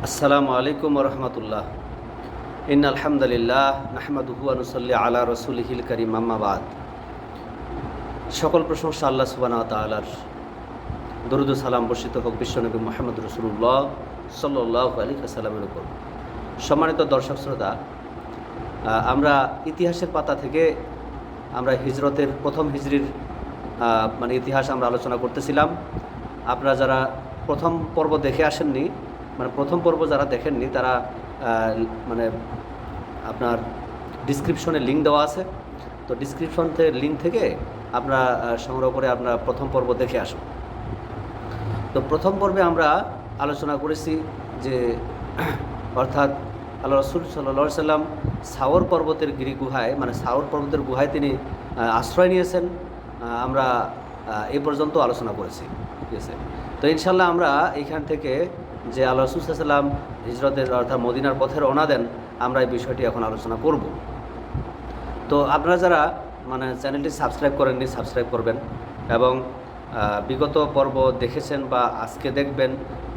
আসসালামু আলাইকুম রহমতুল্লাহ। ইন্নাল হামদুলিল্লাহ নাহমাদুহু ওয়া নুসাল্লি আলা রাসূলিহিল কারীম, আম্মা বাদ। সকল প্রশংসা আল্লাহ সুবহানাহু ওয়া তাআলার। দরুদ ও সালাম বর্ষিত হোক বিশ্বনবী মুহাম্মদ রাসূলুল্লাহ সাল্লাল্লাহু আলাইহি ওয়াসাল্লামের উপর। সম্মানিত দর্শক শ্রোতা, আমরা ইতিহাসের পাতা থেকে আমরা হিজরতের প্রথম হিজরির ইতিহাস আমরা আলোচনা করতেছিলাম। আপনারা যারা প্রথম পর্ব দেখে আসেননি, প্রথম পর্ব যারা দেখেননি তারা আপনার ডিসক্রিপশনে লিঙ্ক দেওয়া আছে, তো ডিসক্রিপশন লিঙ্ক থেকে আপনারা সংগ্রহ করে আপনারা প্রথম পর্ব দেখে আসুন। তো প্রথম পর্বে আমরা আলোচনা করেছি যে অর্থাৎ আল্লাহ রাসূল সাল্লাল্লাহু আলাইহি সাল্লাম সাওর পর্বতের গিরিগুহায় সাওর পর্বতের গুহায় তিনি আশ্রয় নিয়েছেন। আমরা এই পর্যন্ত আলোচনা করেছি, ঠিক আছে। তো ইনশাল্লাহ আমরা এইখান থেকে যে আল্লাহ রাসূল সাল্লাল্লাহু আলাইহি সাল্লাম হিজরতের অর্থাৎ মদিনার পথে রওনা দেন, আমরা এই বিষয়টি এখন আলোচনা করব। তো আপনারা যারা চ্যানেলটি সাবস্ক্রাইব করেননি, সাবস্ক্রাইব করবেন এবং বিগত পর্ব দেখেছেন বা আজকে দেখবেন,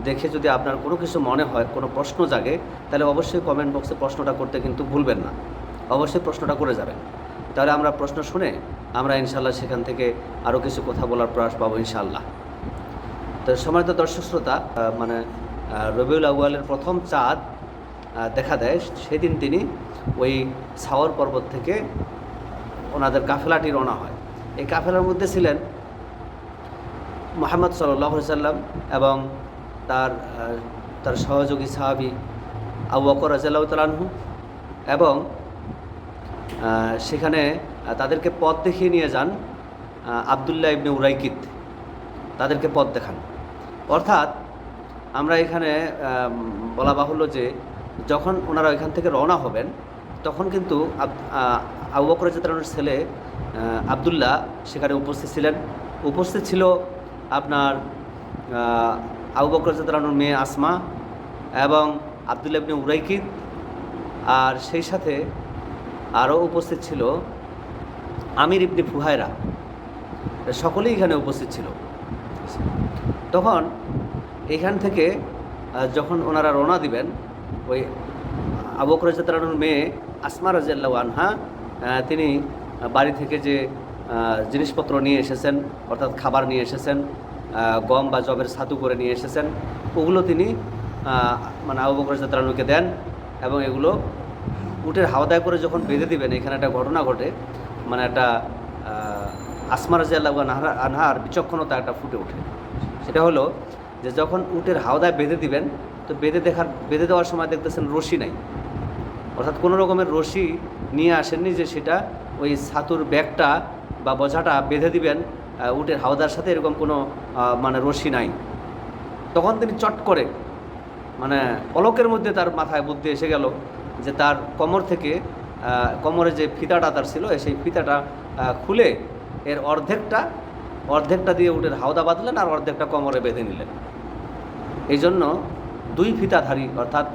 দেখে যদি আপনার কোনো কিছু মনে হয়, কোনো প্রশ্ন জাগে, তাহলে অবশ্যই কমেন্ট বক্সে প্রশ্নটা করতে কিন্তু ভুলবেন না, অবশ্যই প্রশ্নটা করে যাবেন। তাহলে আমরা প্রশ্ন শুনে আমরা ইনশাল্লাহ সেখান থেকে আরও কিছু কথা বলার প্রয়াস পাবো ইনশাল্লাহ। তো সম্মানিত দর্শক শ্রোতা, রবিউল আউয়ালের প্রথম চাঁদ দেখা দেয়, সেদিন তিনি ওই সাওর পর্বত থেকে ওনাদের কাফেলাটি রওনা হয়। এই কাফেলার মধ্যে ছিলেন মুহাম্মদ সাল্লাল্লাহু আলাইহি সাল্লাম এবং তার সহযোগী সাহাবী আবু বকর রাদিয়াল্লাহু তাআলা আনহু, এবং সেখানে তাদেরকে পথ দেখিয়ে নিয়ে যান আবদুল্লাহ ইবনে উরাইকিত, তাদেরকে পথ দেখান। অর্থাৎ আমরা এখানে বলা বাহুল্য যে যখন ওনারা এখান থেকে রওনা হবেন, তখন কিন্তু আবু বকর রাদিয়াল্লাহু তাআলার ছেলে আবদুল্লাহ সেখানে উপস্থিত ছিলেন। উপস্থিত ছিল আপনার আবু বকর রাদিয়াল্লাহু তাআলার মেয়ে আসমা এবং আবদুল্লাহ ইবনে উরাইকিত, আর সেই সাথে আরও উপস্থিত ছিল আমির ইবনে ফুহায়রা। সকলেই এখানে উপস্থিত ছিল। তখন এখান থেকে যখন ওনারা রওনা দিবেন, ওই আবু বকর রাদিয়াল্লাহু তাআলার মেয়ে আসমা রাদিয়াল্লাহু আনহা তিনি বাড়ি থেকে যে জিনিসপত্র নিয়ে এসেছেন, অর্থাৎ খাবার নিয়ে এসেছেন, গম বা জবের ছাতু করে নিয়ে এসেছেন, ওগুলো তিনি আবু বকর রাদিয়াল্লাহু তাআলাকে দেন এবং এগুলো উটের হাওদায় করে যখন বেঁধে দিবেন, এখানে একটা ঘটনা ঘটে, একটা আসমা রাদিয়াল্লাহু আনহার বিচক্ষণতা একটা ফুটে ওঠে। সেটা হলো যে যখন উটের হাওদায় বেঁধে দিবেন, তো বেঁধে দেওয়ার সময় দেখতেছেন রশি নাই, অর্থাৎ কোনো রকমের রশি নিয়ে আসেননি যে সেটা ওই ছাতুর ব্যাগটা বা বোঝাটা বেঁধে দিবেন উটের হাওদার সাথে, এরকম কোনো রশি নাই। তখন তিনি চট করে পলকের মধ্যে তার মাথায় বুদ্ধি এসে গেল যে তার কোমর থেকে কোমরে যে ফিতাটা তার ছিল, সেই ফিতাটা খুলে এর অর্ধেকটা দিয়ে উটের হাওদা বাঁধলেন আর অর্ধেকটা কোমরে বেঁধে নিলেন। এই জন্য দুই ফিতাধারী, অর্থাৎ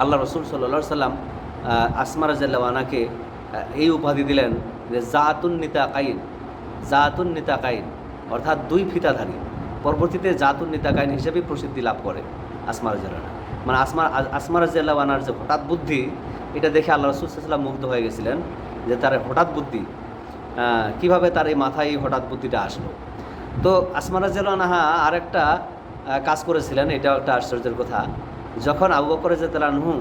আল্লাহ রাসূল সাল্লাল্লাহু আলাইহি সাল্লাম আসমা রাদিয়াল্লাহু আনহাকে এই উপাধি দিলেন যে জাতুন নিতাকাইন, অর্থাৎ দুই ফিতাধারী। পরবর্তীতে জাতুন নিতাকাইন হিসেবে প্রসিদ্ধি লাভ করে আসমা রাদিয়াল্লাহু আনহা। আসমা রাদিয়াল্লাহু আনহার যে হঠাৎ বুদ্ধি, এটা দেখে আল্লাহ রাসূল সাল্লাল্লাহু আলাইহি ওয়াসাল্লাম মুগ্ধ হয়ে গেছিলেন যে তার হঠাৎ বুদ্ধি, কিভাবে তার এই মাথায় এই হঠাৎ বুদ্ধিটা আসলো। তো আসমা রাদিয়াল্লাহু আনহা আরেকটা কাজ করেছিলেন, এটাও একটা আশ্চর্যের কথা। যখন আবু বকর রাদিয়াল্লাহু আনহু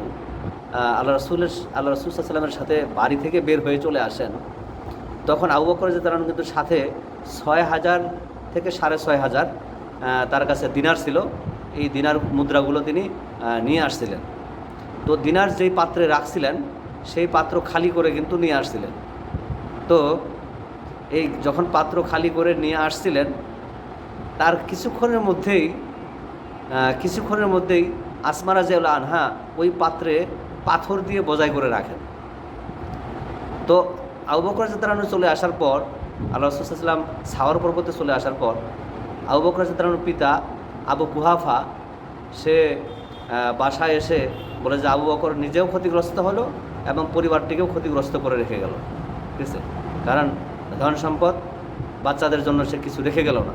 আল্লাহ রাসূল সাল্লাল্লাহু আলাইহি ওয়াসাল্লামের সাথে বাড়ি থেকে বের হয়ে চলে আসেন, তখন আবু বকর রাদিয়াল্লাহু আনহু কিন্তু সাথে ৬,০০০ থেকে ৬,৫০০ তার কাছে দিনার ছিল। এই দিনার মুদ্রাগুলো তিনি নিয়ে আসছিলেন। তো দিনার যেই পাত্রে রাখছিলেন, সেই পাত্র খালি করে কিন্তু নিয়ে আসছিলেন। তো এই যখন পাত্র খালি করে নিয়ে আসছিলেন, তার কিছুক্ষণের মধ্যেই আসমা রাদিয়াল্লাহু আনহা ওই পাত্রে পাথর দিয়ে বোঝাই করে রাখেন। তো আবু বকর রাদিয়াল্লাহু আনহু চলে আসার পর, আল্লাহ রাসূল সাল্লাল্লাহু আলাইহি ওয়াসাল্লাম সাওর পর্বতে চলে আসার পর, আবু বকর রাদিয়াল্লাহু আনহুর পিতা আবু কুহাফা সে বাসায় এসে বলে যে আবু বকর নিজেও ক্ষতিগ্রস্ত হলো এবং পরিবারটিকেও ক্ষতিগ্রস্ত করে রেখে গেল, ঠিক আছে। কারণ ধন সম্পদ, বাচ্চাদের জন্য সে কিছু রেখে গেল না,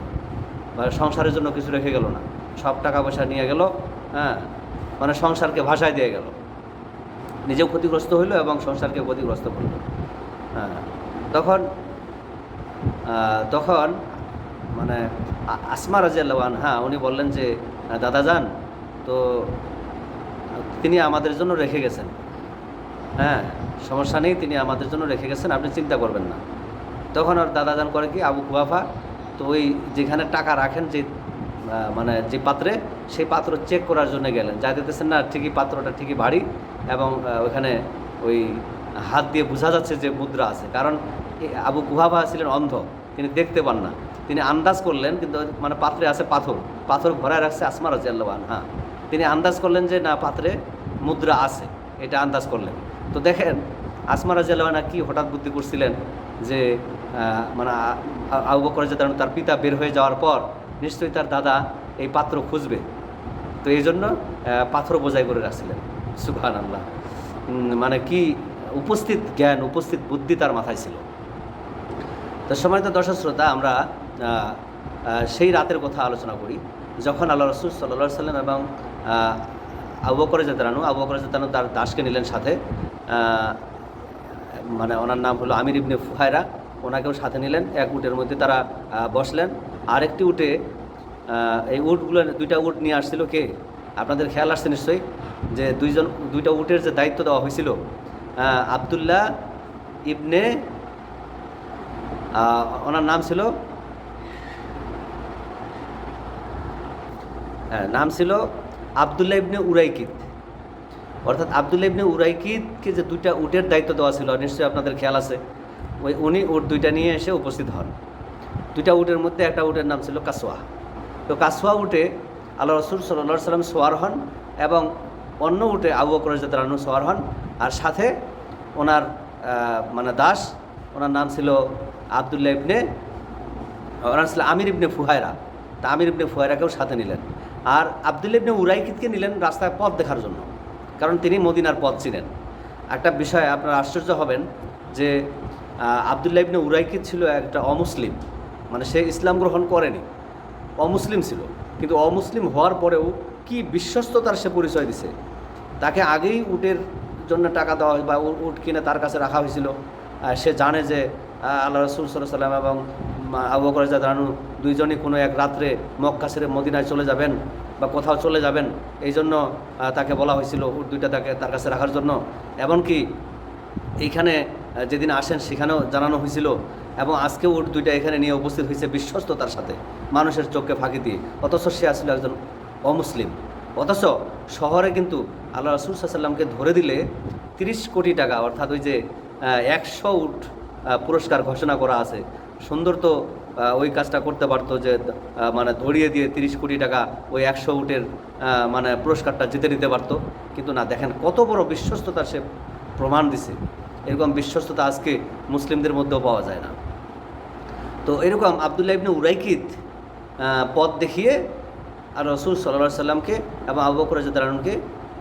বা সংসারের জন্য কিছু রেখে গেল না, সব টাকা পয়সা নিয়ে গেল, মানে সংসারকে ভাসায় দিয়ে গেল, নিজেও ক্ষতিগ্রস্ত হইল এবং সংসারকে ক্ষতিগ্রস্ত করল। হ্যাঁ, তখন তখন মানে আসমা রাদিয়াল্লাহু আনহা উনি বললেন যে দাদা যান, তো তিনি আমাদের জন্য রেখে গেছেন, হ্যাঁ সমস্যা নেই, তিনি আমাদের জন্য রেখে গেছেন, আপনি চিন্তা করবেন না। তখন আর দাদা যান করে কি, আবু কুহাফা তো ওই যেখানে টাকা রাখেন যে মানে যে পাত্রে, সেই পাত্র চেক করার জন্য গেলেন, যা দিতেছেন না ঠিকই পাত্রটা ঠিকই ভারী, এবং ওখানে ওই হাত দিয়ে বোঝা যাচ্ছে যে মুদ্রা আছে। কারণ আবু কুহাফা ছিলেন অন্ধ, তিনি দেখতে পান না, তিনি আন্দাজ করলেন, কিন্তু মানে পাত্রে আছে পাথর, পাথর ভরায় রাখছে আসমা রাদিয়াল্লাহু আনহা, তিনি আন্দাজ করলেন যে না পাত্রে মুদ্রা আছে, এটা আন্দাজ করলেন। তো দেখেন আসমা রাদিয়াল্লাহু আনহা কি হঠাৎ বুদ্ধি করছিলেন যে মানে আবু বকর রাদিয়াল্লাহু আনহু তার পিতা বের হয়ে যাওয়ার পর নিশ্চয়ই তার দাদা এই পাত্র খুঁজবে, তো এই জন্য পাথর বোঝাই করে রাখছিলেন। সুবহানাল্লাহ, মানে কি উপস্থিত জ্ঞান, উপস্থিত বুদ্ধি তার মাথায় ছিল। তো সম্মানিত দর্শক শ্রোতা, আমরা সেই রাতের কথা আলোচনা করি যখন আল্লাহ রাসূল সাল্লাল্লাহু আলাইহি সাল্লাম এবং আবু বকর রাদিয়াল্লাহু আনহু তার দাসকে নিলেন সাথে, মানে ওনার নাম হলো আমির ইবনে ফুহায়রা, ওনাকেও সাথে নিলেন। এক উটের মধ্যে তারা বসলেন। আরেকটি উটে, এই উটগুলো, দুইটা উট নিয়ে আসছিল কে, আপনাদের খেয়াল আসছে নিশ্চয়ই, যে দুইটা উটের যে দায়িত্ব দেওয়া হয়েছিল আবদুল্লাহ ইবনে, ওনার নাম ছিল আবদুল্লাহ ইবনে উরাইকিত, অর্থাৎ আবদুল্লাহ ইবনে উরাইকিতকে যে দুইটা উটের দায়িত্ব দেওয়া ছিল, নিশ্চয়ই আপনাদের খেয়াল আছে, উনি উট দুইটা নিয়ে এসে উপস্থিত হন। দুইটা উটের মধ্যে একটা উটের নাম ছিল কাসওয়া। তো কাসওয়া উটে আল্লাহ রাসূল সাল্লাল্লাহু আলাইহি সাল্লাম সওয়ার হন, এবং অন্য উটে আবু বকর রাদিয়াল্লাহু আনহু সওয়ার হন, আর সাথে ওনার মানে দাস, ওনার নাম ছিল আবদুল্লাহ ইবনে, ওনার ছিল আমির ইবনে ফুহায়রা। তা আমির ইবনে ফুহায়রাকেও সাথে নিলেন, আর আবদুল্লাহ ইবনে উরাইকিতকে নিলেন রাস্তায় পথ দেখার জন্য, কারণ তিনি মদিনার পথ ছিলেন। একটা বিষয় আপনারা আশ্চর্য হবেন যে আবদুল্লাহ ইবনে উরাইকিত ছিল একটা অমুসলিম, মানে সে ইসলাম গ্রহণ করেনি, অমুসলিম ছিল, কিন্তু অমুসলিম হওয়ার পরেও কি বিশ্বস্ততার সে পরিচয় দিছে। তাকে আগেই উটের জন্য টাকা দেওয়া হয় বা উট কিনে তার কাছে রাখা হয়েছিল। সে জানে যে আল্লাহ রাসূল সাল্লাল্লাহু আলাইহি সাল্লাম এবং আবু বকর রাদিয়াল্লাহু আনহু দুইজনই কোনো এক রাত্রে মক্কা ছেড়ে মদিনায় চলে যাবেন বা কোথাও চলে যাবেন, এই জন্য তাকে বলা হয়েছিল উট দুইটা তার কাছে রাখার জন্য। এমনকি এইখানে যেদিন আসেন সেখানেও জানানো হয়েছিল, এবং আজকে উট দুইটা এখানে নিয়ে উপস্থিত হয়েছে বিশ্বস্ততার সাথে, মানুষের চোখকে ফাঁকি দিয়ে। অথচ সে আসলে একজন অমুসলিম, অথচ শহরে কিন্তু আল্লাহ রাসূল সাল্লাল্লাহু আলাইহি সাল্লামকে ধরে দিলে 30 কোটি টাকা, অর্থাৎ ওই যে 100 উট পুরস্কার ঘোষণা করা আছে, সুন্দর তো ওই কাজটা করতে পারতো যে মানে ধরিয়ে দিয়ে 30 কোটি টাকা ওই 100 উটের মানে পুরস্কারটা জিতে নিতে পারতো, কিন্তু না, দেখেন কত বড় বিশ্বস্ততা সে প্রমাণ দিছে। এরকম বিশ্বস্ততা আজকে মুসলিমদের মধ্যেও পাওয়া যায় না। তো এরকম আবদুল্লাহ ইবনে উরাইকিত পথ দেখিয়ে আর রাসূল সাল্লাল্লাহু আলাইহি সাল্লামকে এবং আবু বকর রাদিয়াল্লাহু আনহুকে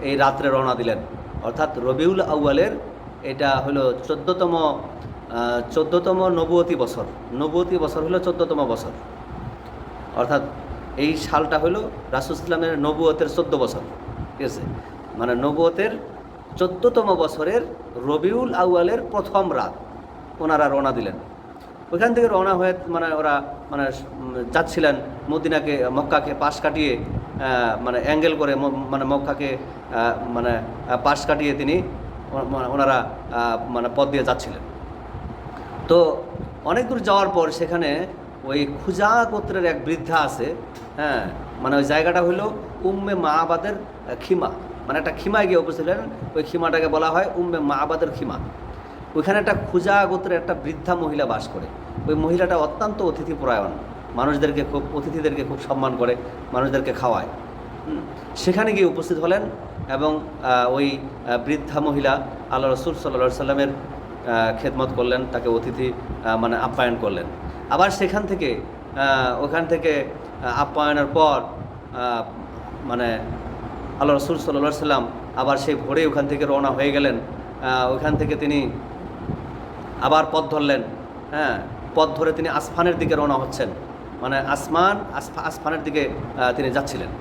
এই রাত্রে রওনা দিলেন। অর্থাৎ রবিউল আউয়ালের এটা হলো 14তম নবুয়তি বছর। নবুয়তি বছর হলো 14তম বছর, অর্থাৎ এই সালটা হলো রাসূল ইসলামের নবুয়তের 14 বছর, ঠিক আছে, মানে নবুয়তের 14তম বছরের রবিউল আউয়ালের প্রথম রাত ওনারা রওনা দিলেন। ওইখান থেকে রওনা হয়ে মানে ওরা মানে যাচ্ছিলেন মদিনাকে, মক্কাকে পাশ কাটিয়ে, মানে অ্যাঙ্গেল করে, মানে মক্কাকে মানে পাশ কাটিয়ে তিনি ওনারা মানে পথ দিয়ে যাচ্ছিলেন। তো অনেক দূর যাওয়ার পর সেখানে ওই খুজা গোত্রের এক বৃদ্ধা আছে, হ্যাঁ, মানে ওই জায়গাটা হলো উম্মে মাআবাদের খিমা, মানে একটা খিমায় গিয়ে উপস্থিত হলেন। ওই খিমাটাকে বলা হয় উম্মে মাআবাদের খিমা। ওইখানে একটা খুজা গোত্রের একটা বৃদ্ধা মহিলা বাস করে। ওই মহিলাটা অত্যন্ত অতিথিপরায়ণ, অতিথিদেরকে খুব সম্মান করে, মানুষদেরকে খাওয়ায়। সেখানে গিয়ে উপস্থিত হলেন এবং ওই বৃদ্ধা মহিলা আল্লাহ রাসূল সাল্লাল্লাহু আলাইহি সাল্লামের খেদমত করলেন, তাকে অতিথি মানে আপ্যায়ন করলেন। আবার ওখান থেকে আপ্যায়নের পর মানে আল্লাহ রাসূল সাল্লাল্লাহু আলাইহি সাল্লাম আবার সেই ভোরে ওখান থেকে রওনা হয়ে গেলেন। ওখান থেকে তিনি আবার পথ ধরলেন, হ্যাঁ, পথ ধরে তিনি আসফানের দিকে রওনা হচ্ছেন, মানে আসফানের দিকে তিনি যাচ্ছিলেন।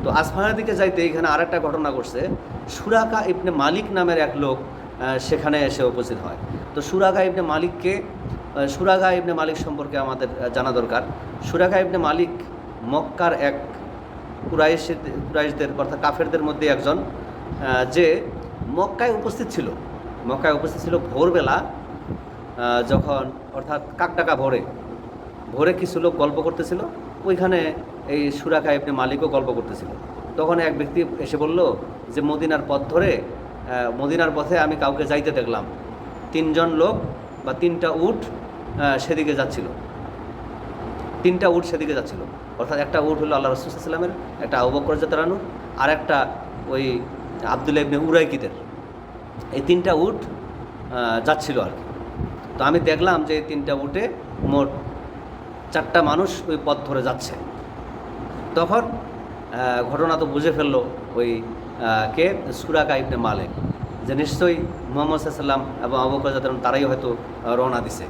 তো আসফানের দিকে যাইতে এখানে আরেকটা ঘটনা ঘটছে। সুরাকা ইবনে মালিক নামের এক লোক সেখানে এসে উপস্থিত হয়। তো সুরাকা ইবনে মালিককে, সুরাকা ইবনে মালিক সম্পর্কে আমাদের জানা দরকার। সুরাকা ইবনে মালিক মক্কার এক কুরাইশদের অর্থাৎ কাফেরদের মধ্যে একজন, যে মক্কায় উপস্থিত ছিল। মক্কায় উপস্থিত ছিল ভোরবেলা, যখন অর্থাৎ কাকডাকা ভোরে কিছু লোক গল্প করতেছিল, ওইখানে এই সুরাকা ইবনে মালিকও গল্প করতেছিল। তখন এক ব্যক্তি এসে বলল যে মদিনার পথ ধরে, মদিনার পথে আমি কাউকে যাইতে দেখলাম, 3জন লোক বা 3টা উট সেদিকে যাচ্ছিল। 3টা উট সেদিকে যাচ্ছিল, অর্থাৎ একটা উট হলো আল্লাহ রাসূল সাল্লাল্লাহু আলাইহি ওয়াসাল্লামের, একটা আবু বকর রাদিয়াল্লাহু আনহু, আর একটা ওই আব্দুল্লাহ ইবনে উরাইকিতের। এই 3টা উট যাচ্ছিল আর কি। তো আমি দেখলাম যে এই 3টা উটে মোট 4টা মানুষ ওই পথ ধরে যাচ্ছে। তখন ঘটনা তো বুঝে ফেললো ওই কে, সুরাকা ইবনে মালিক, যে নিশ্চয়ই মুহাম্মদ সাল্লাল্লাহু আলাইহি ওয়াসাল্লাম এবং আবু বকর রাদিয়াল্লাহু আনহু তারাই হয়তো রওনা দিছে।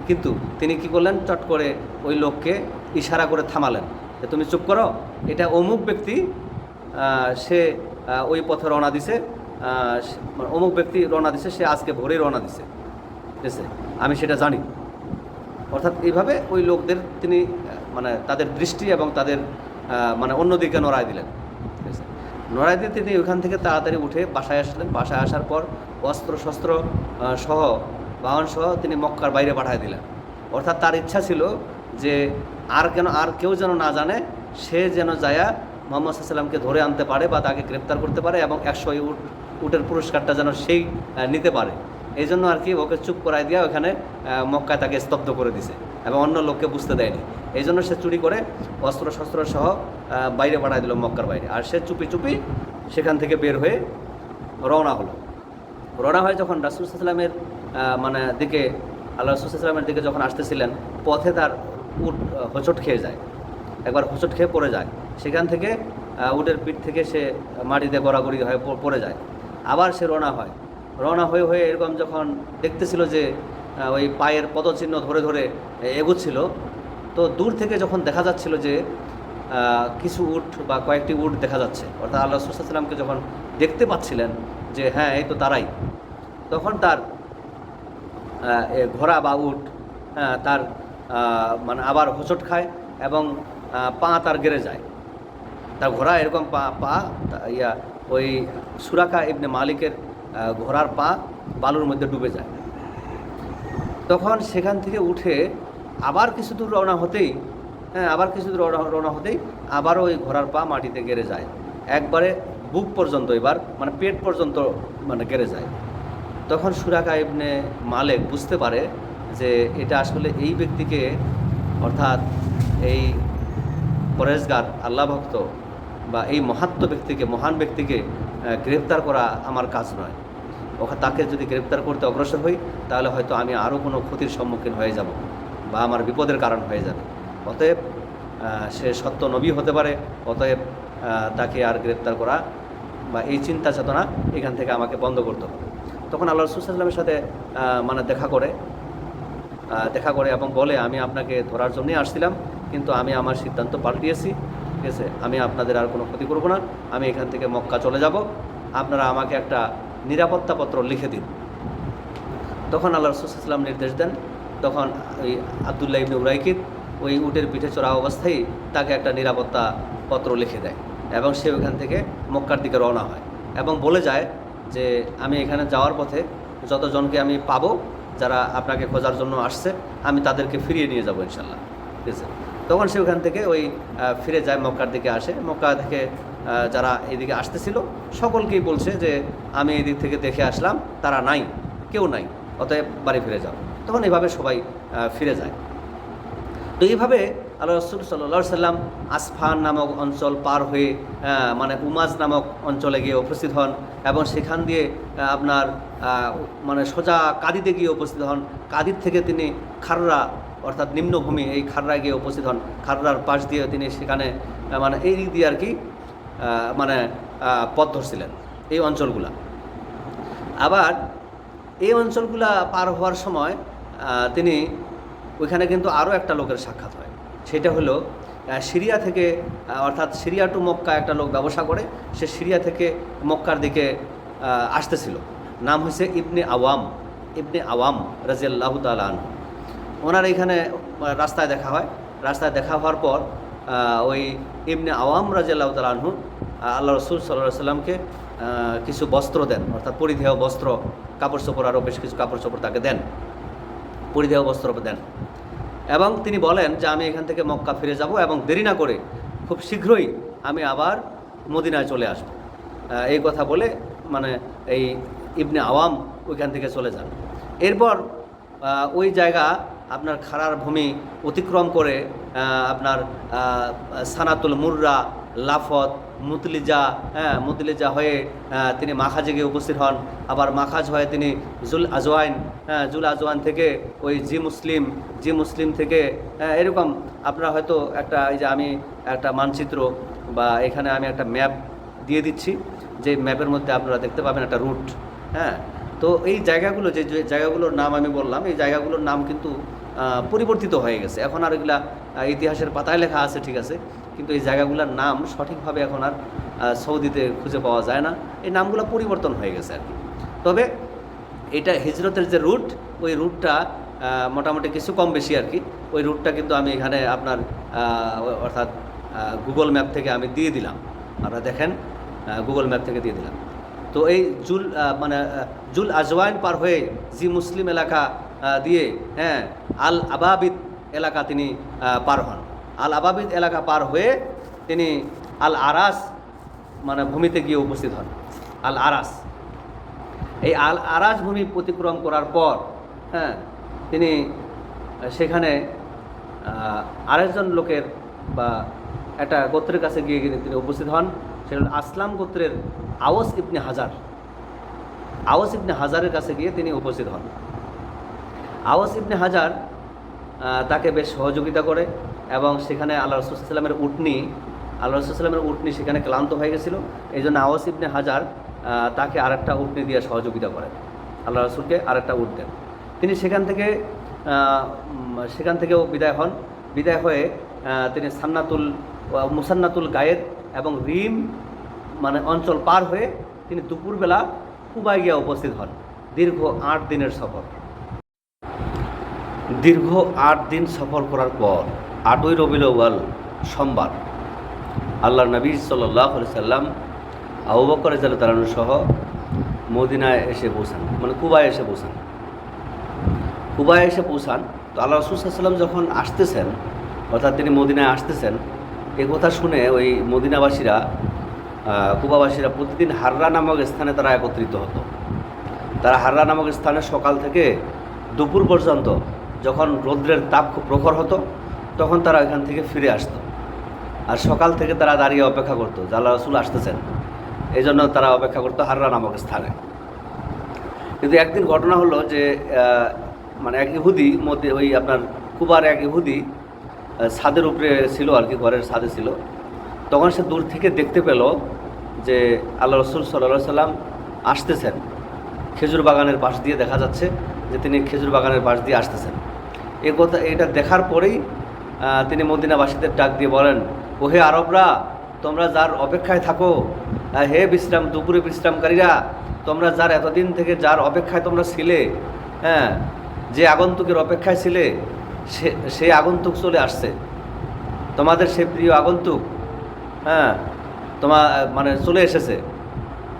কিন্তু তিনি কি করলেন, চট করে ওই লোককে ইশারা করে থামালেন যে তুমি চুপ করো, এটা অমুক ব্যক্তি, সে ওই পথে রওনা দিছে, অমুক ব্যক্তি রওনা দিছে, সে আজকে ভোরেই রওনা দিছে, ঠিক আছে, আমি সেটা জানি। অর্থাৎ এইভাবে ওই লোকদের তিনি মানে তাদের দৃষ্টি এবং তাদের মানে অন্যদিকে নড়াই দিলেন, ঠিক আছে। নড়াই দিয়ে তিনি ওইখান থেকে তাড়াতাড়ি উঠে বাসায় আসলেন। বাসায় আসার পর অস্ত্র শস্ত্র সহ, বাহন সহ তিনি মক্কার বাইরে পাঠিয়ে দিলেন। অর্থাৎ তার ইচ্ছা ছিল যে আর কেউ যেন না জানে, সে যেন যায়া মুহাম্মদ সাল্লাল্লাহু আলাইহি ওয়াসাল্লামকে ধরে আনতে পারে বা তাকে গ্রেপ্তার করতে পারে, এবং 100 উটের পুরস্কারটা যেন সেই নিতে পারে। এই জন্য আর কি ওকে চুপ করাই দিয়া ওখানে মক্কায় তাকে স্তব্ধ করে দিছে এবং অন্য লোককে বুঝতে দেয়নি। এই জন্য সে চুরি করে অস্ত্র শস্ত্র সহ বাইরে পাঠাই দিল, মক্কার বাইরে। আর সে চুপি চুপি সেখান থেকে বের হয়ে রওনা হলো। রওনা হয়ে যখন রাসূল সাল্লাল্লাহু আলাইহি ওয়াসাল্লামের মানে দিকে, আল্লাহ রাসূল সাল্লাল্লাহু আলাইহি ওয়াসাল্লামের দিকে যখন আসতেছিলেন, পথে তার উট হোঁচট খেয়ে যায়, একবার হোঁচট খেয়ে পড়ে যায়। সেখান থেকে উটের পিঠ থেকে সে মাটিতে গড়াগড়ি হয়ে পড়ে যায়। আবার সে রওনা হয়ে এরকম যখন দেখতেছিল যে ওই পায়ের পদচিহ্ন ধরে ধরে এগোচ্ছিল, তো দূর থেকে যখন দেখা যাচ্ছিল যে কিছু উট বা কয়েকটি উট দেখা যাচ্ছে, অর্থাৎ আল্লাহ রাসূল সাল্লাল্লাহু আলাইহি ওয়াসাল্লামকে যখন দেখতে পাচ্ছিলেন যে হ্যাঁ এই তো তারাই, তখন তার ঘোড়া বা উট তার মানে আবার হোঁচট খায় এবং পা তার গেড়ে যায়। তার ঘোড়া এরকম পা ওই সুরাকা ইবনে মালিকের ঘোড়ার পা বালুর মধ্যে ডুবে যায়। তখন সেখান থেকে উঠে আবার কিছু দূর রওনা হতেই আবারও ওই ঘোড়ার পা মাটিতে গেড়ে যায়, একবারে বুক পর্যন্ত, এবার মানে পেট পর্যন্ত মানে গেড়ে যায়। তখন সুরাকা ইবনে মালিক বুঝতে পারে যে এটা আসলে এই ব্যক্তিকে, অর্থাৎ এই পরেজগার আল্লাহ ভক্ত বা এই মহান ব্যক্তিকে গ্রেফতার করা আমার কাজ নয়। তাকে যদি গ্রেফতার করতে অগ্রসর হই, তাহলে হয়তো আমি আরও কোনো ক্ষতির সম্মুখীন হয়ে যাব বা আমার বিপদের কারণ হয়ে যাবে। অতএব সে সত্য নবী হতে পারে, অতএব তাকে আর গ্রেফতার করা বা এই চিন্তা চেতনা এখান থেকে আমাকে বন্ধ করতে হবে। তখন আল্লাহ রাসূল সাল্লাল্লাহু আলাইহি ওয়াসাল্লামের সাথে মানে দেখা করে এবং বলে, আমি আপনাকে ধরার জন্যই আসছিলাম, কিন্তু আমি আমার সিদ্ধান্ত পাল্টিয়েছি, ঠিক আছে, আমি আপনাদের আর কোনো ক্ষতি করব না, আমি এখান থেকে মক্কা চলে যাব, আপনারা আমাকে একটা নিরাপত্তাপত্র লিখে দিন। তখন আল্লাহ রাসূল সাল্লাল্লাহু আলাইহি ওয়াসাল্লাম নির্দেশ দেন। তখন ওই আব্দুল্লাহ ইবনে উরাইকিত ওই উটের পিঠে চড়া অবস্থায় তাকে একটা নিরাপত্তা পত্র লিখে দেয় এবং সে ওখান থেকে মক্কার দিকে রওনা হয় এবং বলে যায় যে আমি এখানে যাওয়ার পথে যতজনকে আমি পাবো যারা আপনাকে খোঁজার জন্য আসছে, আমি তাদেরকে ফিরিয়ে নিয়ে যাবো ইনশাল্লাহ, ঠিক আছে। তখন সে ওখান থেকে ওই ফিরে যায়, মক্কার দিকে আসে। মক্কা থেকে যারা এদিকে আসতেছিল সকলকেই বলছে যে আমি এই দিক থেকে দেখে আসলাম, তারা নাই, কেউ নাই, অতএব বাড়ি ফিরে যাও। তখন এইভাবে সবাই ফিরে যায়। তো এইভাবে আল্লাহ রাসূল সাল্লাল্লাহু আলাইহি ওয়াসাল্লাম আসফান নামক অঞ্চল পার হয়ে মানে উমাজ নামক অঞ্চলে গিয়ে উপস্থিত হন এবং সেখান দিয়ে আপনার মানে সোজা কাদিতে গিয়ে উপস্থিত হন। কাদির থেকে তিনি খাররা অর্থাৎ নিম্নভূমি, এই খাররায় গিয়ে উপস্থিত হন। খাররার পাশ দিয়ে তিনি সেখানে মানে এই দিক দিয়ে আর কি মানে পথ ধরছিলেন এই অঞ্চলগুলা। আবার এই অঞ্চলগুলা পার হওয়ার সময় তিনি ওইখানে কিন্তু আরও একটা লোকের সাক্ষাৎ হয়। সেটা হলো সিরিয়া থেকে অর্থাৎ সিরিয়া টু মক্কা একটা লোক ব্যবসা করে, সে সিরিয়া থেকে মক্কার দিকে আসতেছিল। নাম হয়েছে ইবনে আওয়াম, ইবনে আওয়াম রাজিয়াল্লাহু তাআলা আনহু। ওনার এখানে রাস্তায় দেখা হয়। রাস্তায় দেখা হওয়ার পর ওই ইবনে আওয়াম রাজিয়াল্লাহু তাআলা আনহু আল্লাহ রসুল সাল্লাল্লাহু আলাইহি সাল্লামকে কিছু বস্ত্র দেন, অর্থাৎ পরিধেয় বস্ত্র, কাপড় চোপড়, আরও বেশ কিছু কাপড় চোপড় তাকে দেন, পরিধেয় বস্ত্র দেন। এবং তিনি বলেন যে আমি এখান থেকে মক্কা ফিরে যাব এবং দেরি না করে খুব শীঘ্রই আমি আবার মদিনায় চলে আসব। এই কথা বলে মানে এই ইবনে আওয়াম ওইখান থেকে চলে যান। এরপর ওই জায়গা আপনার খাড়ার ভূমি অতিক্রম করে আপনার সানাতুল মুররা, লাফত, মুতলিজা, মুতলিজা হয়ে তিনি মাখাজে গিয়ে উপস্থিত হন। আবার মাখাজ হয়ে তিনি জুল আজওয়াইন, জুল আজওয়াইন থেকে ওই জি মুসলিম থেকে এরকম আপনারা হয়তো একটা, এই যে আমি একটা মানচিত্র বা এখানে আমি একটা ম্যাপ দিয়ে দিচ্ছি, যে ম্যাপের মধ্যে আপনারা দেখতে পাবেন একটা রুট। তো এই জায়গাগুলো, যে জায়গাগুলোর নাম আমি বললাম, এই জায়গাগুলোর নাম কিন্তু পরিবর্তিত হয়ে গেছে। এখন আর এগুলা ইতিহাসের পাতায় লেখা আছে, ঠিক আছে, কিন্তু এই জায়গাগুলোর নাম সঠিকভাবে এখন আর সৌদিতে খুঁজে পাওয়া যায় না। এই নামগুলো পরিবর্তন হয়ে গেছে আর কি। তবে এটা হিজরতের যে রুট, ওই রুটটা মোটামুটি কিছু কম বেশি আর কি। ওই রুটটা কিন্তু আমি এখানে আপনার অর্থাৎ গুগল ম্যাপ থেকে আমি দিয়ে দিলাম, আপনারা দেখেন, গুগল ম্যাপ থেকে দিয়ে দিলাম। তো এই জুল আজওয়াইন পার হয়ে জি মুসলিম এলাকা দিয়ে আল আবাবিদ এলাকা তিনি পার হন। আল আবাবিদ এলাকা পার হয়ে তিনি আল আরাস ভূমিতে গিয়ে উপস্থিত হন। আল আরাস, এই আল আরাস ভূমি অতিক্রম করার পর তিনি সেখানে আরেকজন লোকের বা একটা গোত্রের কাছে গিয়ে তিনি উপস্থিত হন। সেটা হল আসলাম গোত্রের আওস ইবনে হাজার। আওস ইবনে হাজারের কাছে গিয়ে তিনি উপস্থিত হন। আওস ইবনে হাজার তাকে বেশ সহযোগিতা করে এবং সেখানে আল্লাহ রাসূল সাল্লাল্লাহু আলাইহি ওয়াসাল্লামের উটনি সেখানে ক্লান্ত হয়ে গেছিল। এই জন্য আওস ইবনে হাজার তাকে আরেকটা উটনি দিয়ে সহযোগিতা করেন, আল্লাহ রাসূলকে আরেকটা উট দেন। তিনি সেখান থেকেও বিদায় হন। বিদায় হয়ে তিনি মুসান্নাতুল গায়ের এবং রিম অঞ্চল পার হয়ে তিনি দুপুরবেলা কুবায় গিয়ে উপস্থিত হন। দীর্ঘ 8 দিনের সফর। দীর্ঘ 8 দিন সফর করার পর 8ই রবিউল আউয়াল সোমবার আল্লাহর নবী সাল্লাল্লাহু আলাইহি সাল্লাম আবু বকর রাদিয়াল্লাহু তাআলা সহ মদিনায় এসে পৌঁছান, কুবায় এসে পৌঁছান। তো আল্লাহ রাসূল সাল্লাল্লাহু আলাইহি ওয়াসাল্লাম যখন আসতেছেন, অর্থাৎ তিনি মদিনায় আসতেছেন, এই কথা শুনে ওই মদিনাবাসীরা, কুবাবাসীরা প্রতিদিন হাররা নামক স্থানে তারা একত্রিত হতো। তারা হাররা নামক স্থানে সকাল থেকে দুপুর পর্যন্ত যখন রৌদ্রের তাপ খুব প্রখর হতো, তখন তারা এখান থেকে ফিরে আসতো। আর সকাল থেকে তারা দাঁড়িয়ে অপেক্ষা করতো যে আল্লাহ রাসূল আসতেছেন, এই জন্য তারা অপেক্ষা করতো হাররা নামক স্থানে। কিন্তু একদিন ঘটনা হলো যে এক ইহুদি মধ্যে, ওই আপনার কুবার এক ইহুদি ছাদের উপরে ছিল আর কি, ঘরের ছাদে ছিল। তখন সে দূর থেকে দেখতে পেল যে আল্লাহ রাসূল সাল্লাল্লাহু আলাইহি সাল্লাম আসতেছেন। খেজুর বাগানের পাশ দিয়ে দেখা যাচ্ছে যে তিনি খেজুর বাগানের পাশ দিয়ে আসতেছেন। এটা দেখার পরেই তিনি মদিনাবাসীদের ডাক দিয়ে বলেন, ওহে আরবরা, তোমরা যার অপেক্ষায় থাকো, হে দুপুরে বিশ্রামকারীরা, তোমরা যার এতদিন থেকে যার অপেক্ষায় তোমরা ছিলে, যে আগন্তুকের অপেক্ষায় ছিলে, সে আগন্তুক চলে আসছে। তোমাদের সে প্রিয় আগন্তুক চলে এসেছে।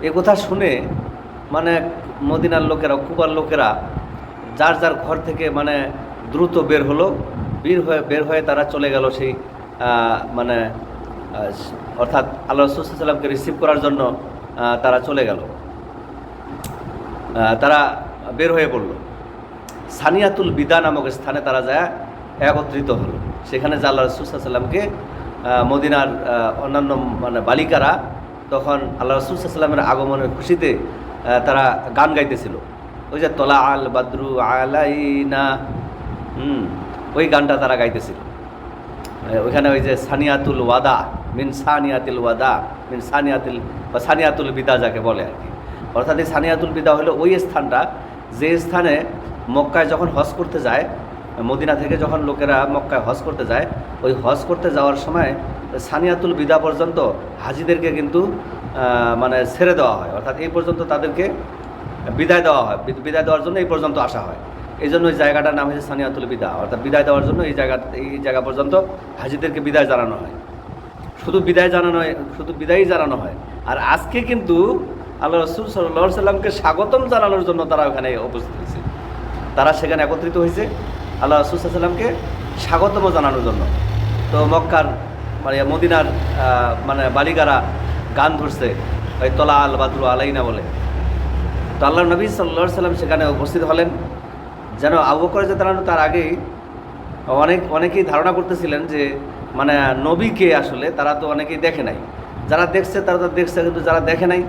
এ কথা শুনে মদিনার লোকেরা, কুবার লোকেরা যার যার ঘর থেকে দ্রুত বের হয়ে তারা চলে গেল সেই অর্থাৎ আল্লাহ রাসূল সাল্লাল্লাহু আলাইহি ওয়াসাল্লামকে রিসিভ করার জন্য তারা চলে গেল। তারা বের হয়ে পড়ল। সানিয়াতুল বিদা নামক স্থানে তারা যায় একত্রিত হলো। সেখানে যে আল্লাহ রাসূল সাল্লাল্লাহু আলাইহি ওয়াসাল্লামকে মদিনার অন্যান্য বালিকারা তখন আল্লাহ রাসূল সাল্লাল্লাহু আলাইহি ওয়াসাল্লামের আগমনের খুশিতে তারা গান গাইতেছিল। ওই যে তলা আল বাদরু আলাইনা, ওই গানটা তারা গাইতেছিল। ওইখানে ওই যে সানিয়াতুল ওয়াদা মিন সানিয়াতুল বিদা যাকে বলে আর কি। অর্থাৎ এই সানিয়াতুল বিদা হলো ওই স্থানটা যে স্থানে মক্কায় যখন হজ করতে যায় মদিনা থেকে যখন লোকেরা মক্কায় হজ করতে যায়, ওই হজ করতে যাওয়ার সময় সানিয়াতুল বিদা পর্যন্ত হাজিদেরকে কিন্তু মানে ছেড়ে দেওয়া হয়, অর্থাৎ এই পর্যন্ত তাদেরকে বিদায় দেওয়া হয়। বিদায় দেওয়ার জন্য এই পর্যন্ত আসা হয়। এই জন্য ওই জায়গাটার নাম হচ্ছে সানিয়াতুল বিদা, অর্থাৎ বিদায় দেওয়ার জন্য এই জায়গা পর্যন্ত হাজিদেরকে বিদায় জানানো হয়। শুধু বিদায়ই জানানো হয়। আর আজকে কিন্তু আল্লাহ রসুল সাল্লাল্লাহু আলাইহি সাল্লামকে স্বাগতম জানানোর জন্য তারা ওখানে উপস্থিত হয়েছে। তারা সেখানে একত্রিত হয়েছে আল্লাহ রসুল সাল্লাল্লাহু আলাইহি সাল্লামকে স্বাগতম জানানোর জন্য। তো মক্কার মানে মদিনার মানে বালিকারা গান ধরছে, ওই তলা আল বাদরু আলাইনা বলে। তো আল্লাহ নবী সাল্লাল্লাহু আলাইহি সাল্লাম সেখানে উপস্থিত হলেন। যেন আবু বকর রাদিয়াল্লাহু আনহু তার আগেই অনেকেই ধারণা করতেছিলেন যে মানে নবীকে আসলে তারা তো অনেকেই দেখে নাই। যারা দেখছে তারা তো দেখছে, কিন্তু যারা দেখে নাই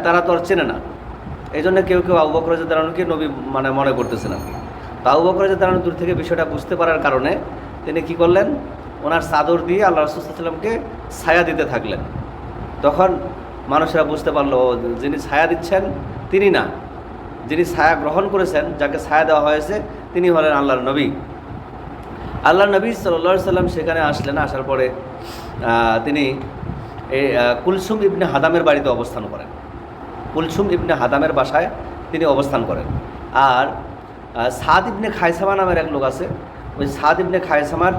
তারা তো আর চেনে না। এই জন্য কেউ আবু বকর রাদিয়াল্লাহু আনহুকে নবী মানে মনে করতেছে না। তো আবু বকর রাদিয়াল্লাহু আনহু দূর থেকে বিষয়টা বুঝতে পারার কারণে তিনি কি করলেন, ওনার চাদর দিয়ে আল্লাহ রাসূল সাল্লাল্লাহু আলাইহি ওয়াসাল্লামকে ছায়া দিতে থাকলেন। তখন মানুষেরা বুঝতে পারলো যিনি ছায়া দিচ্ছেন তিনি না, যিনি ছায়া গ্রহণ করেছেন, যাকে ছায়া দেওয়া হয়েছে তিনি হলেন আল্লাহর নবী। আল্লাহর নবী সাল্লাল্লাহু আলাইহি সাল্লাম সেখানে আসলেন। আসার পরে তিনি এই কুলসুম ইবনে হাদামের বাড়িতে অবস্থান করেন। কুলসুম ইবনে হাদামের বাসায় তিনি অবস্থান করেন। আর সাদ ইবনে খায়সামা নামের এক লোক আছে, ওই সাদ ইবনে খায়সামার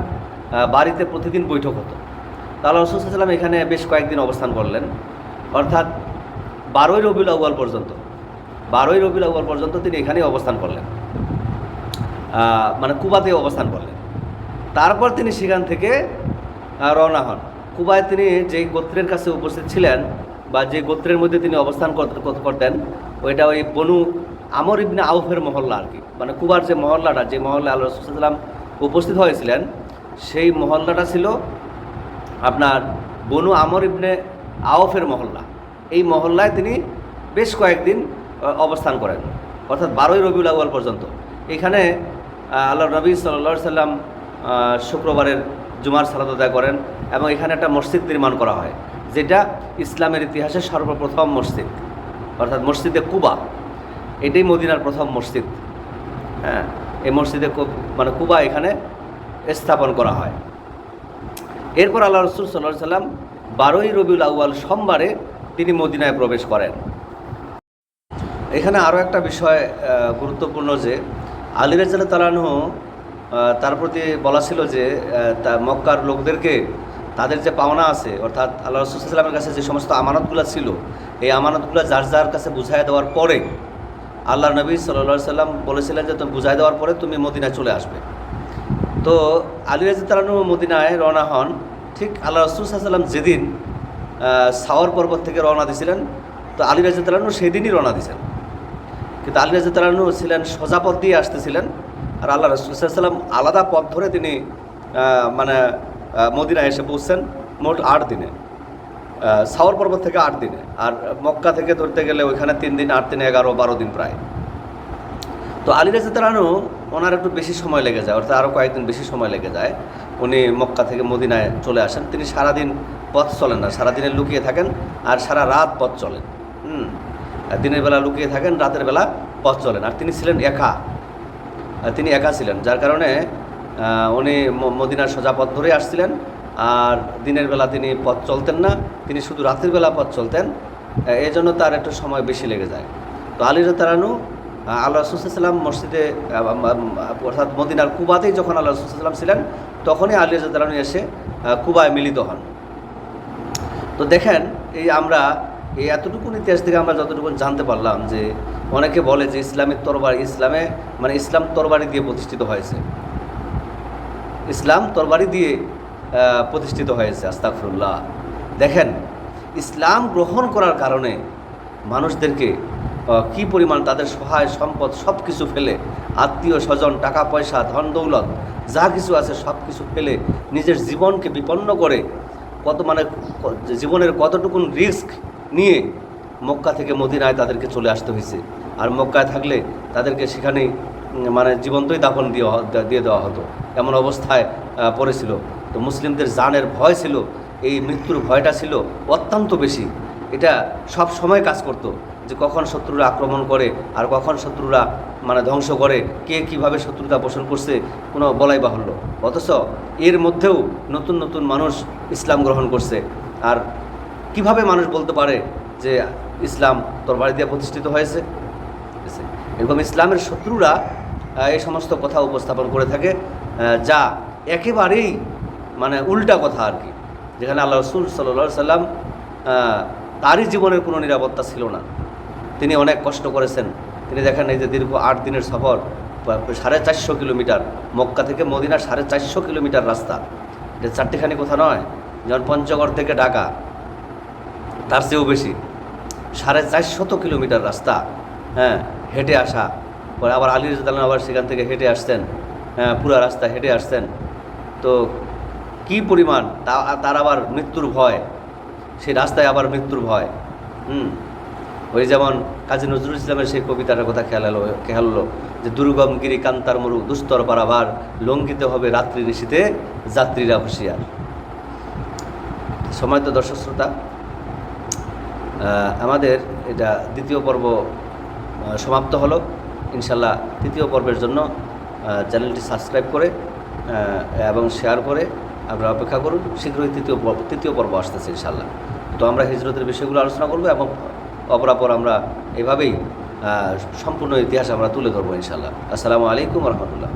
বাড়িতে প্রতিদিন বৈঠক হতো। আল্লাহ রাসূল সাল্লাল্লাহু আলাইহি ওয়াসাল্লাম এখানে বেশ কয়েকদিন অবস্থান করলেন, অর্থাৎ 12ই রবিউল আউয়াল পর্যন্ত তিনি এখানেই অবস্থান করলেন, মানে কুবাতে অবস্থান করলেন। তারপর তিনি সেখান থেকে রওনা হন। কুবায় তিনি যেই গোত্রের কাছে উপস্থিত ছিলেন বা যে গোত্রের মধ্যে তিনি অবস্থান করতেন, ওইটা ওই বনু আমর ইবনে আউফের মহল্লা আর কি। মানে কুবার যে মহল্লাটা, যে মহল্লায় আল্লাহ রাসূল সাল্লাল্লাহু আলাইহি ওয়াসাল্লাম উপস্থিত হয়েছিলেন, সেই মহল্লাটা ছিল আপনার বনু আমর ইবনে আউফের মহল্লা। এই মহল্লায় তিনি বেশ কয়েকদিন অবস্থান করেন, অর্থাৎ 12ই রবিউল আউয়াল পর্যন্ত। এখানে আল্লাহ নবী সাল্লাল্লাহু আলাইহি ওয়াসাল্লাম শুক্রবারের জুমার সালাত আদায় করেন, এবং এখানে একটা মসজিদ নির্মাণ করা হয়, যেটা ইসলামের ইতিহাসে সর্বপ্রথম মসজিদ, অর্থাৎ মসজিদে কুবা। এটাই মদিনার প্রথম মসজিদ। এই মসজিদে মানে কুবা এখানে স্থাপন করা হয়। এরপর আল্লাহ রাসূল সাল্লাল্লাহু আলাইহি ওয়াসাল্লাম 12ই রবিউল আউয়াল সোমবারে তিনি মদিনায় প্রবেশ করেন। এখানে আরও একটা বিষয় গুরুত্বপূর্ণ যে আলী রাদিয়াল্লাহু তাআলা আনহু তার প্রতি বলা ছিল যে মক্কার লোকদেরকে তাদের যে পাওনা আছে, অর্থাৎ আল্লাহ রাসূল সাল্লাল্লাহু আলাইহি ওয়াসাল্লামের কাছে যে সমস্ত আমানতগুলো ছিল, এই আমানতগুলো যার যার কাছে বুঝাই দেওয়ার পরে আল্লাহর নবী সাল্লাল্লাহু আলাইহি ওয়াসাল্লাম বলেছিলেন যে তুমি বুঝাই দেওয়ার পরে তুমি মদিনায় চলে আসবে। তো আলী রাদিয়াল্লাহু তাআলা আনহু মদিনায় রওনা হন। ঠিক আল্লাহ রাসূল সাল্লাল্লাহু আলাইহি ওয়াসাল্লাম যেদিন সাওয়ার পর্বত থেকে রওনা দিয়েছিলেন, তো আলী রাদিয়াল্লাহু তাআলা আনহু সেদিনই রওনা দিয়েছেন। কিন্তু আলী রাদিয়াল্লাহু তাআলা আনহু ছিলেন সোজা পথ দিয়ে আসতেছিলেন, আর আল্লাহ রাসূল সাল্লাল্লাহু আলাইহি ওয়াসাল্লাম আলাদা পথ ধরে তিনি মানে মদিনায় এসে পৌঁছছেন মোট 8 দিনে, সাওয়ার পর্বত থেকে 8 দিনে। আর মক্কা থেকে ধরতে গেলে ওইখানে 3 দিন, 8 দিনে 11-12 দিন প্রায়। তো আলী রাদিয়াল্লাহু তাআলা আনহু ওনার একটু বেশি সময় লেগে যায়, অর্থাৎ আরও কয়েকদিন বেশি সময় লেগে যায়। উনি মক্কা থেকে মদিনায় চলে আসেন। তিনি সারাদিন পথ চলেন না, সারাদিনে লুকিয়ে থাকেন, আর সারা রাত পথ চলেন। দিনের বেলা লুকিয়ে থাকেন, রাতের বেলা পথ চলেন। আর তিনি ছিলেন একা, তিনি একা ছিলেন, যার কারণে উনি মদিনার সোজা পথ ধরে আসছিলেন। আর দিনের বেলা তিনি পথ চলতেন না, তিনি শুধু রাতের বেলা পথ চলতেন। এই জন্য তার একটু সময় বেশি লেগে যায়। তো আলী রাদিয়াল্লাহু তাআলা আনহু আল্লাহ রাসূল সাল্লাল্লাহু আলাইহি ওয়াসাল্লাম মসজিদে অর্থাৎ মদিনার কুবাতেই যখন আল্লাহ রাসূল সাল্লাল্লাহু আলাইহি ওয়াসাল্লাম ছিলেন, তখনই আলী রাদিয়াল্লাহু তাআলা আনহু এসে কুবায় মিলিত হন। তো দেখেন, এই আমরা এই এতটুকুন ইতিহাস থেকে আমরা যতটুকু জানতে পারলাম যে অনেকে বলে যে ইসলামের তরবারি, ইসলাম তরবারি দিয়ে প্রতিষ্ঠিত হয়েছে, ইসলাম তরবারি দিয়ে প্রতিষ্ঠিত হয়েছে। আস্তাগফিরুল্লাহ। দেখেন, ইসলাম গ্রহণ করার কারণে মানুষদেরকে কি পরিমাণ তাদের সহায় সম্পদ সব কিছু ফেলে, আত্মীয় স্বজন, টাকা পয়সা, ধন দৌলত যা কিছু আছে সব কিছু ফেলে নিজের জীবনকে বিপন্ন করে জীবনের কতটুকুন রিস্ক নিয়ে মক্কা থেকে মদিনায় তাদেরকে চলে আসতে হয়েছে। আর মক্কায় থাকলে তাদেরকে সেখানেই জীবন্তই দাফন দিয়ে দেওয়া হতো, এমন অবস্থায় পড়েছিল। তো মুসলিমদের জানের ভয় ছিল, এই মৃত্যুর ভয়টা ছিল অত্যন্ত বেশি। এটা সব সময় কাজ করতো, যে কখন শত্রুরা আক্রমণ করে আর কখন শত্রুরা মানে ধ্বংস করে, কে কীভাবে শত্রুতা পোষণ করছে কোনো বলাই বাহুল্য। অথচ এর মধ্যেও নতুন নতুন মানুষ ইসলাম গ্রহণ করছে। আর কিভাবে মানুষ বলতে পারে যে ইসলাম তোর বাড়ি দিয়ে প্রতিষ্ঠিত হয়েছে? এরকম ইসলামের শত্রুরা এই সমস্ত কথা উপস্থাপন করে থাকে, যা একেবারেই মানে উল্টা কথা আর কি। যেখানে আল্লাহ রসুল সাল্লাল্লাহু সাল্লাম তারই জীবনের কোনো নিরাপত্তা ছিল না, তিনি অনেক কষ্ট করেছেন। তিনি দেখেন এই যে দীর্ঘ 8 দিনের সফর, 450 কিলোমিটার, মক্কা থেকে মদিনা 450 কিলোমিটার রাস্তা, এটা চারটিখানি কথা নয়। যেমন পঞ্চগড় থেকে ঢাকা তার চেয়েও বেশি, 450 কিলোমিটার রাস্তা, হ্যাঁ, হেঁটে আসা। পরে আবার আলী রাদিয়াল্লাহু আনহু আবার সেখান থেকে হেঁটে আসতেন, হ্যাঁ, পুরা রাস্তা হেঁটে আসতেন। তো কি পরিমাণ তার আবার মৃত্যুর ভয়, সেই রাস্তায় আবার মৃত্যুর ভয়। ওই যেমন কাজী নজরুল ইসলামের সেই কবিতাটার কথা খেয়াল হলো যে দুর্গম গিরি কান্তার মরু দুস্তর পারাবার, লঙ্ঘিতে হবে রাত্রি নিশীতে যাত্রীরা হুঁশিয়ার। সময় তো দর্শক শ্রোতা, আমাদের এটা দ্বিতীয় পর্ব সমাপ্ত হলো। ইনশাল্লাহ তৃতীয় পর্বের জন্য চ্যানেলটি সাবস্ক্রাইব করে এবং শেয়ার করে আমরা অপেক্ষা করুন। শীঘ্রই তৃতীয় পর্ব আসতেছে ইনশাল্লাহ। তো আমরা হিজরতের বিষয়গুলো আলোচনা করব এবং অপরাপর আমরা এভাবেই সম্পূর্ণ ইতিহাস আমরা তুলে ধরবো ইনশাল্লাহ। আসসালামু আলাইকুম রহমতুল্লাহ।